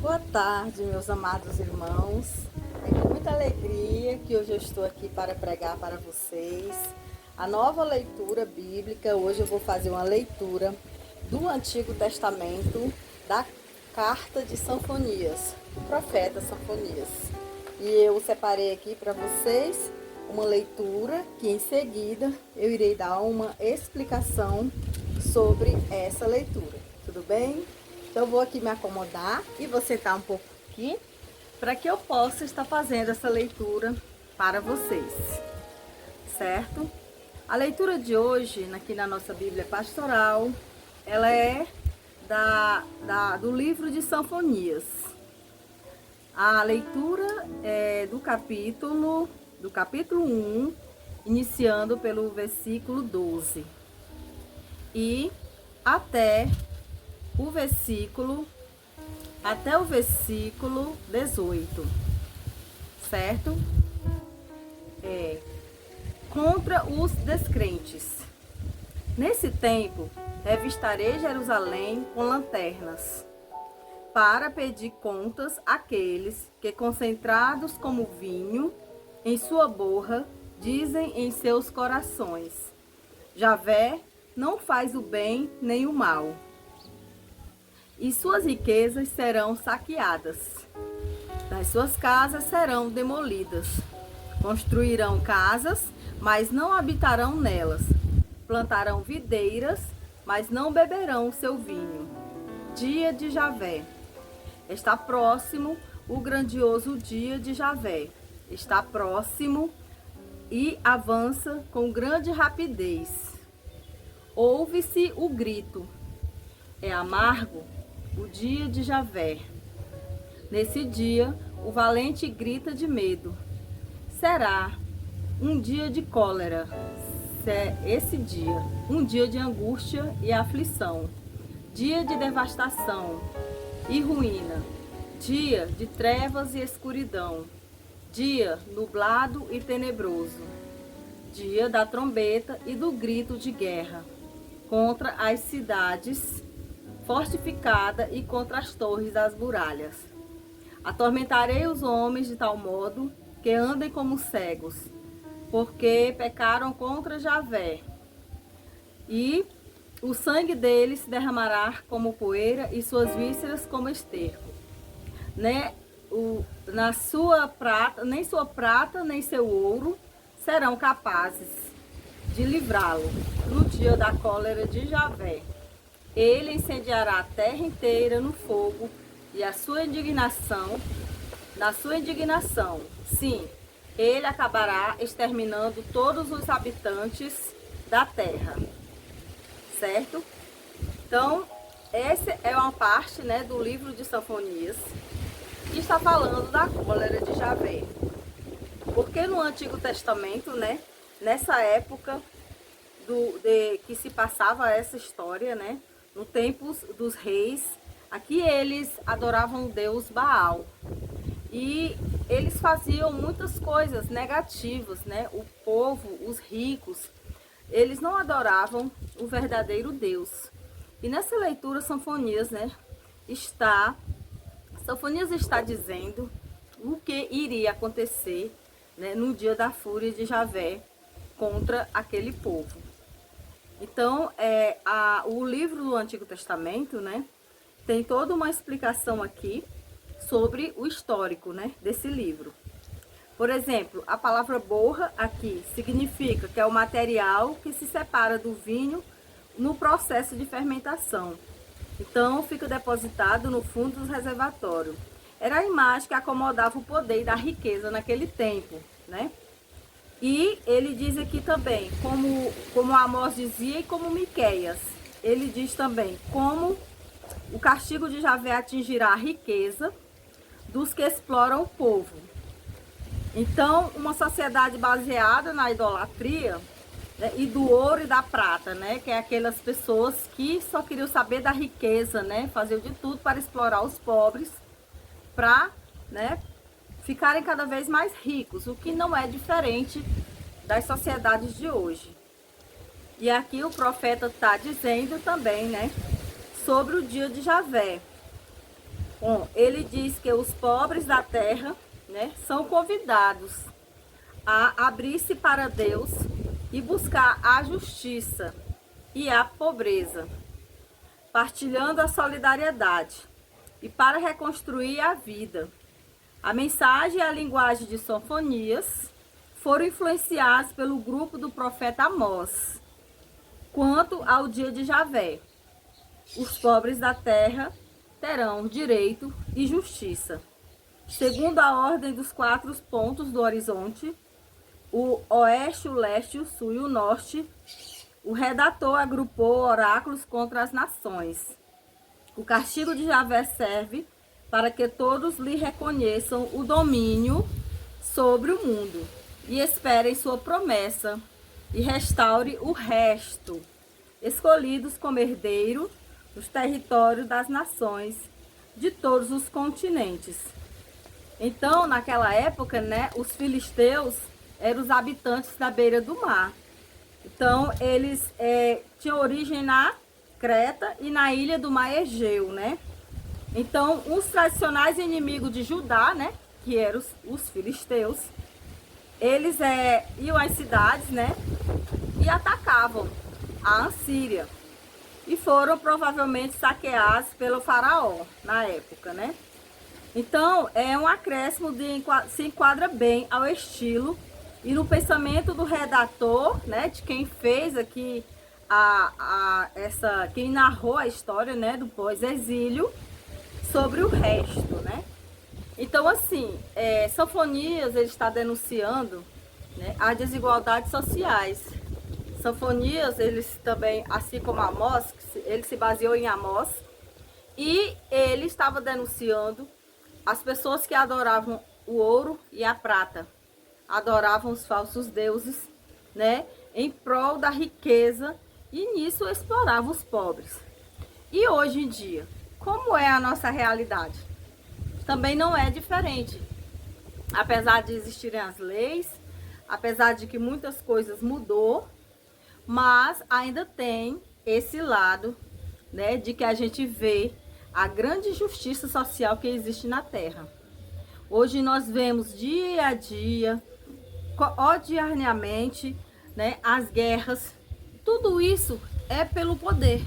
Boa tarde, meus amados irmãos. É com muita alegria que hoje eu estou aqui para pregar para vocês a nova leitura bíblica. Hoje eu vou fazer uma leitura do Antigo Testamento, da carta de Sanfonias, o profeta Sanfonias. E eu separei aqui para vocês uma leitura que em seguida eu irei dar uma explicação sobre essa leitura. Tudo bem? Então eu vou aqui me acomodar e vou sentar um pouco aqui para que eu possa estar fazendo essa leitura para vocês, certo? A leitura de hoje, aqui na nossa Bíblia Pastoral, ela é do livro de Sanfonias. A leitura é do capítulo 1, iniciando pelo versículo 12 e até o versículo 18, certo? Contra os descrentes. Nesse tempo, revistarei Jerusalém com lanternas, para pedir contas àqueles que, concentrados como vinho em sua borra, dizem em seus corações: Javé não faz o bem nem o mal. E suas riquezas serão saqueadas, das suas casas serão demolidas. Construirão casas, mas não habitarão nelas. Plantarão videiras, mas não beberão seu vinho. Dia de Javé. Está próximo o grandioso dia de Javé. Está próximo e avança com grande rapidez. Ouve-se o grito. É amargo o dia de Javé. Nesse dia, o valente grita de medo. Será um dia de cólera. Esse dia, um dia de angústia e aflição. Dia de devastação e ruína. Dia de trevas e escuridão. Dia nublado e tenebroso. Dia da trombeta e do grito de guerra contra as cidades fortificada e contra as torres das muralhas. Atormentarei os homens de tal modo que andem como cegos, porque pecaram contra Javé. E o sangue deles se derramará como poeira e suas vísceras como esterco. Nem sua prata nem seu ouro serão capazes de livrá-lo no dia da cólera de Javé. Ele incendiará a terra inteira no fogo e na sua indignação, sim, ele acabará exterminando todos os habitantes da terra, certo? Então, essa é uma parte, do livro de Sanfonias, que está falando da cólera de Javé. Porque no Antigo Testamento, nessa época que se passava essa história, no tempo dos reis, aqui eles adoravam o deus Baal. E eles faziam muitas coisas negativas, O povo, os ricos, eles não adoravam o verdadeiro Deus. E nessa leitura, Sanfonias está dizendo o que iria acontecer, no dia da fúria de Javé contra aquele povo. Então, o livro do Antigo Testamento, tem toda uma explicação aqui sobre o histórico, desse livro. Por exemplo, a palavra borra aqui significa que é o material que se separa do vinho no processo de fermentação. Então, fica depositado no fundo dos reservatórios. Era a imagem que acomodava o poder da riqueza naquele tempo, E ele diz aqui também, como Amós dizia e como Miqueias, ele diz também como o castigo de Javé atingirá a riqueza dos que exploram o povo. Então, uma sociedade baseada na idolatria, e do ouro e da prata, que é aquelas pessoas que só queriam saber da riqueza, faziam de tudo para explorar os pobres, para, ficarem cada vez mais ricos, o que não é diferente das sociedades de hoje. E aqui o profeta está dizendo também, sobre o dia de Javé. Bom, ele diz que os pobres da terra, né, são convidados a abrir-se para Deus e buscar a justiça e a pobreza, partilhando a solidariedade e para reconstruir a vida. A mensagem e a linguagem de Sofonias foram influenciados pelo grupo do profeta Amós. Quanto ao dia de Javé, os pobres da terra terão direito e justiça. Segundo a ordem dos 4 pontos do horizonte, o oeste, o leste, o sul e o norte, o redator agrupou oráculos contra as nações. O castigo de Javé serve para que todos lhe reconheçam o domínio sobre o mundo e esperem sua promessa e restaure o resto, escolhidos como herdeiro nos territórios das nações de todos os continentes. Então, naquela época, né, os filisteus eram os habitantes da beira do mar. Então, eles tinham origem na Creta e na ilha do Mar Egeu, né? Então, os tradicionais inimigos de Judá, né, que eram os filisteus, eles iam às cidades, né, e atacavam a Assíria. E foram provavelmente saqueados pelo faraó na época, né? Então, é um acréscimo se enquadra bem ao estilo e no pensamento do redator, né, de quem fez aqui quem narrou a história, né, do pós-exílio, sobre o resto, né? Então, assim, Sofonias, ele está denunciando, né, as desigualdades sociais. Sofonias, eles também, assim como Amós, ele se baseou em Amós, e ele estava denunciando as pessoas que adoravam o ouro e a prata, adoravam os falsos deuses, né, em prol da riqueza, e nisso exploravam os pobres. E hoje em dia, como é a nossa realidade? Também não é diferente. Apesar de existirem as leis, apesar de que muitas coisas mudou, mas ainda tem esse lado, né, de que a gente vê a grande injustiça social que existe na Terra. Hoje nós vemos dia a dia, diariamente, né, as guerras. Tudo isso é pelo poder.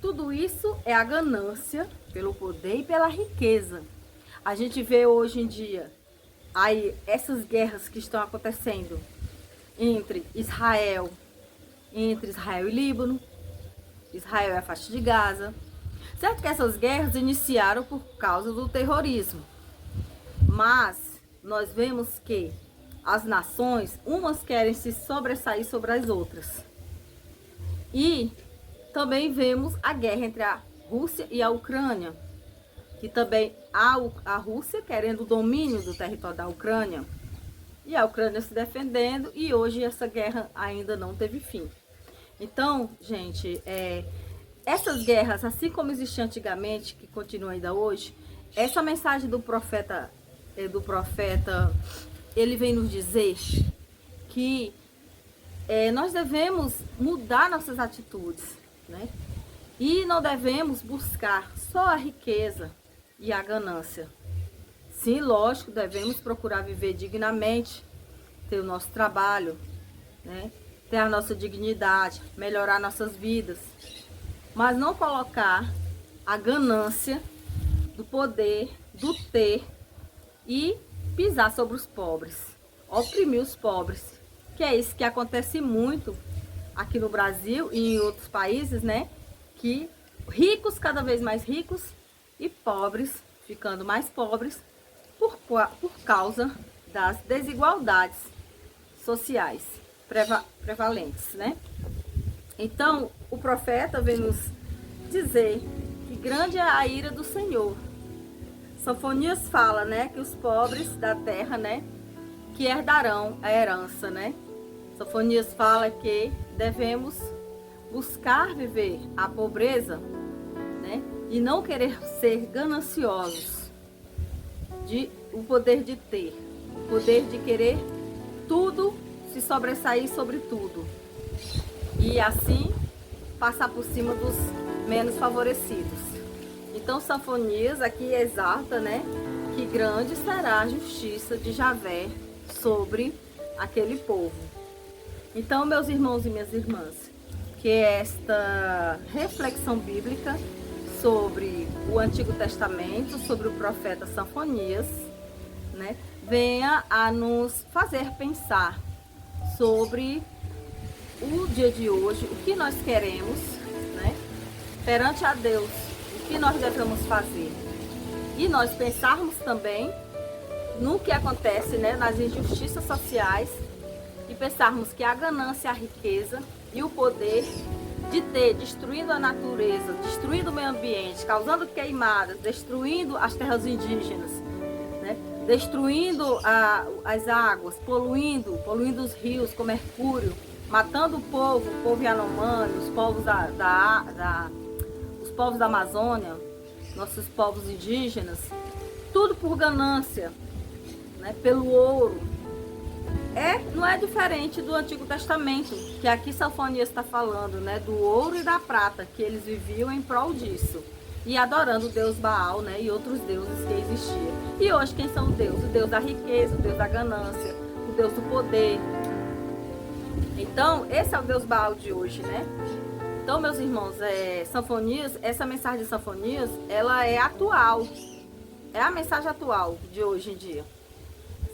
Tudo isso é a ganância pelo poder e pela riqueza. A gente vê hoje em dia aí essas guerras que estão acontecendo entre Israel e Líbano, Israel é a faixa de Gaza. Certo que essas guerras iniciaram por causa do terrorismo, mas nós vemos que as nações, umas querem se sobressair sobre as outras. E também vemos a guerra entre a Rússia e a Ucrânia, que também a Rússia querendo o domínio do território da Ucrânia, e a Ucrânia se defendendo, e hoje essa guerra ainda não teve fim. Então, gente, essas guerras, assim como existiam antigamente, que continuam ainda hoje, essa mensagem do profeta, ele vem nos dizer que nós devemos mudar nossas atitudes, né? E não devemos buscar só a riqueza e a ganância. Sim, lógico, devemos procurar viver dignamente, ter o nosso trabalho, né? Ter a nossa dignidade, melhorar nossas vidas, mas não colocar a ganância do poder, do ter, e pisar sobre os pobres, oprimir os pobres, que é isso que acontece muito aqui no Brasil e em outros países, né? Que ricos cada vez mais ricos e pobres ficando mais pobres por causa das desigualdades sociais prevalentes, né? Então, o profeta vem nos dizer que grande é a ira do Senhor. Sofonias fala, né, que os pobres da terra, né, que herdarão a herança, né? Sofonias fala que devemos buscar viver a pobreza, né, e não querer ser gananciosos, o poder de ter, o poder de querer tudo, se sobressair sobre tudo, e assim passar por cima dos menos favorecidos. Então, Sanfonias aqui exalta, né, que grande será a justiça de Javé sobre aquele povo. Então, meus irmãos e minhas irmãs, que esta reflexão bíblica sobre o Antigo Testamento, sobre o profeta Sanfonias, né, venha a nos fazer pensar sobre o dia de hoje, o que nós queremos, né, perante a Deus, o que nós devemos fazer. E nós pensarmos também no que acontece, né, nas injustiças sociais, e pensarmos que a ganância, a riqueza e o poder de ter destruído a natureza, destruindo o meio ambiente, causando queimadas, destruindo as terras indígenas, né? Destruindo as águas, poluindo os rios com mercúrio, matando o povo Yanomami, os povos os povos da Amazônia, nossos povos indígenas, tudo por ganância, né? Pelo ouro. Não é diferente do Antigo Testamento, que aqui Sanfonias está falando, né, do ouro e da prata, que eles viviam em prol disso, e adorando o deus Baal, né, e outros deuses que existiam. E hoje quem são os deuses? O deus da riqueza, o deus da ganância, o deus do poder. Então, esse é o deus Baal de hoje, né? Então, meus irmãos, Sanfonias, essa mensagem de Sanfonias, ela é atual, é a mensagem atual de hoje em dia.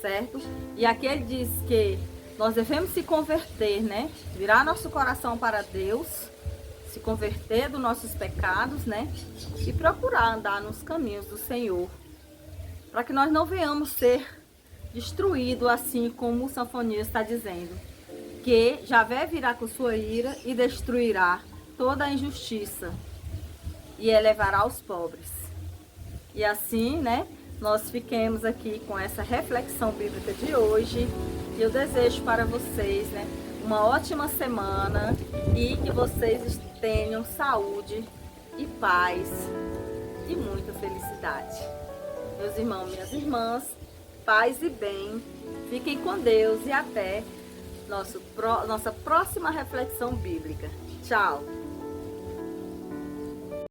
Certo? E aqui ele diz que nós devemos se converter, né? Virar nosso coração para Deus, se converter dos nossos pecados, né? E procurar andar nos caminhos do Senhor, para que nós não venhamos ser destruídos, assim como o Sanfonias está dizendo, que Javé virá com sua ira e destruirá toda a injustiça e elevará os pobres. E assim, né? Nós fiquemos aqui com essa reflexão bíblica de hoje. E eu desejo para vocês, né, uma ótima semana e que vocês tenham saúde e paz e muita felicidade. Meus irmãos, minhas irmãs, paz e bem. Fiquem com Deus e até nossa próxima reflexão bíblica. Tchau!